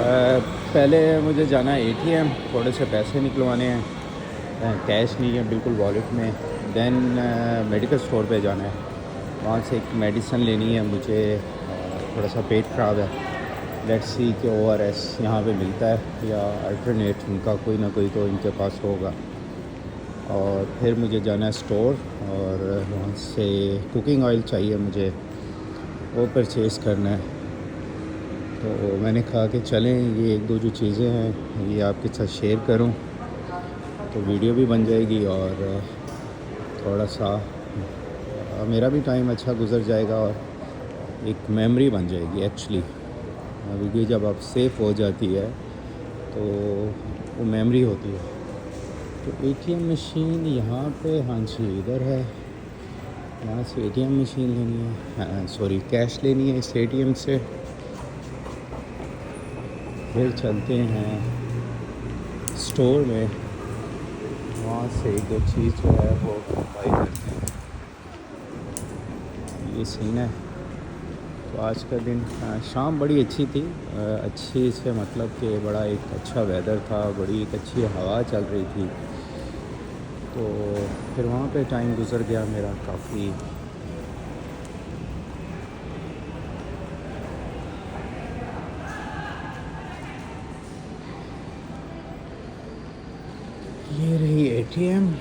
पहले मुझे जाना है एटीएम, थोड़े से पैसे निकलवाने हैं। कैश नहीं है बिल्कुल वॉलेट में। देन मेडिकल स्टोर पे जाना है, वहाँ से एक मेडिसिन लेनी है मुझे। थोड़ा सा पेट ख़राब है। लेट्स सी कि ORS यहाँ पे मिलता है या अल्टरनेट उनका कोई ना कोई तो इनके पास होगा। और फिर मुझे जाना है स्टोर, और वहाँ से कुकिंग ऑयल चाहिए मुझे, वो परचेज़ करना है। तो मैंने कहा कि चलें, ये एक दो जो चीज़ें हैं ये आपके साथ शेयर करूं, तो वीडियो भी बन जाएगी और थोड़ा सा मेरा भी टाइम अच्छा गुजर जाएगा और एक मेमोरी बन जाएगी। एक्चुअली वीडियो जब आप सेव हो जाती है तो वो मेमोरी होती है। तो ATM मशीन यहाँ पे, हाँ जी इधर है। यहाँ से ATM मशीन लेनी है, सॉरी कैश लेनी है इस ATM से। फिर चलते हैं स्टोर में, वहाँ से एक दो चीज़ जो है वो बाई करते हैं। ये सीन है। तो आज का दिन, शाम बड़ी अच्छी थी। अच्छी से मतलब कि बड़ा एक अच्छा वेदर था, बड़ी एक अच्छी हवा चल रही थी। तो फिर वहाँ पे टाइम गुजर गया मेरा काफ़ी। ये रही ATM,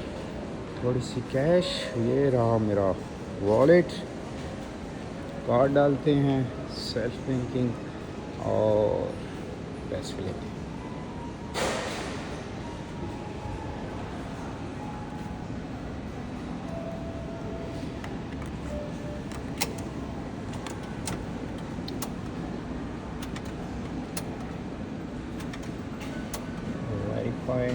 थोड़ी सी कैश, ये रहा मेरा वॉलेट। कार्ड डालते हैं, सेल्फ बैंकिंग, और पैसे लेते हैं। Verify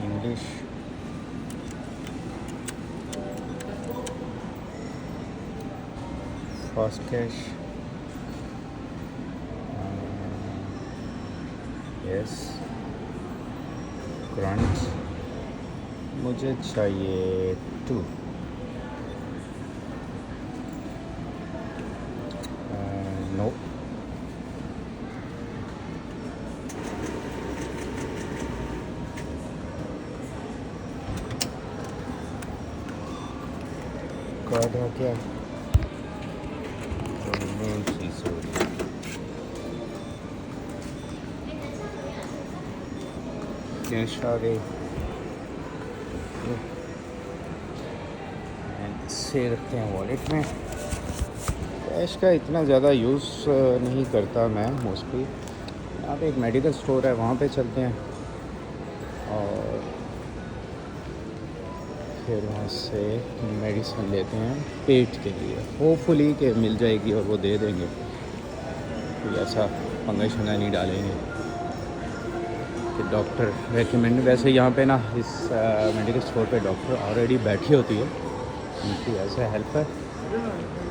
English, fast cash, yes, crunch मुझे चाहिए 2। नो, कार्ड आ गया। मेन चीज़ हो रही है, कैश आ गई। से रखते हैं वॉलेट में। कैश का इतना ज़्यादा यूज़ नहीं करता मैं मोस्टली। यहाँ पे एक मेडिकल स्टोर है, वहाँ पे चलते हैं और फिर वहाँ से मेडिसिन लेते हैं पेट के लिए। होपफुली कि मिल जाएगी और वो दे देंगे, कोई ऐसा पंगा शंगा नहीं डालेंगे कि डॉक्टर रेकमेंड। वैसे यहाँ पे ना इस मेडिकल स्टोर पे डॉक्टर ऑलरेडी बैठी होती है, उनकी ऐसा हेल्प है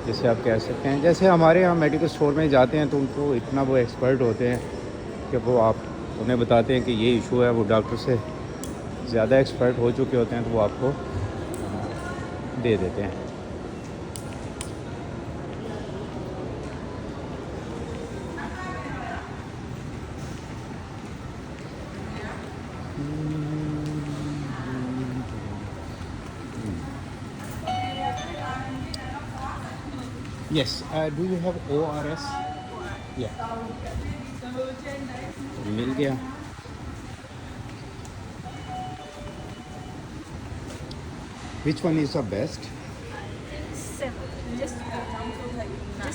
जैसे आप कह सकते हैं। जैसे हमारे यहाँ मेडिकल स्टोर में जाते हैं तो उनको इतना वो एक्सपर्ट होते हैं कि वो आप उन्हें बताते हैं कि ये इशू है, वो डॉक्टर से ज़्यादा एक्सपर्ट हो चुके होते हैं, तो वो आपको दे देते हैं। Yes, do you have ORS? Yeah, मिल गया। Which one is the best? Seven. Just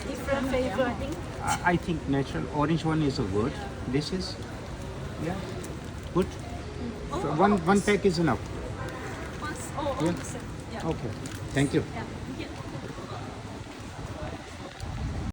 different flavor, I think. I think natural orange one is a good. This is, yeah, good. So one pack is enough. Oh, Yeah. seven. Yeah. Okay. Thank you. Yeah.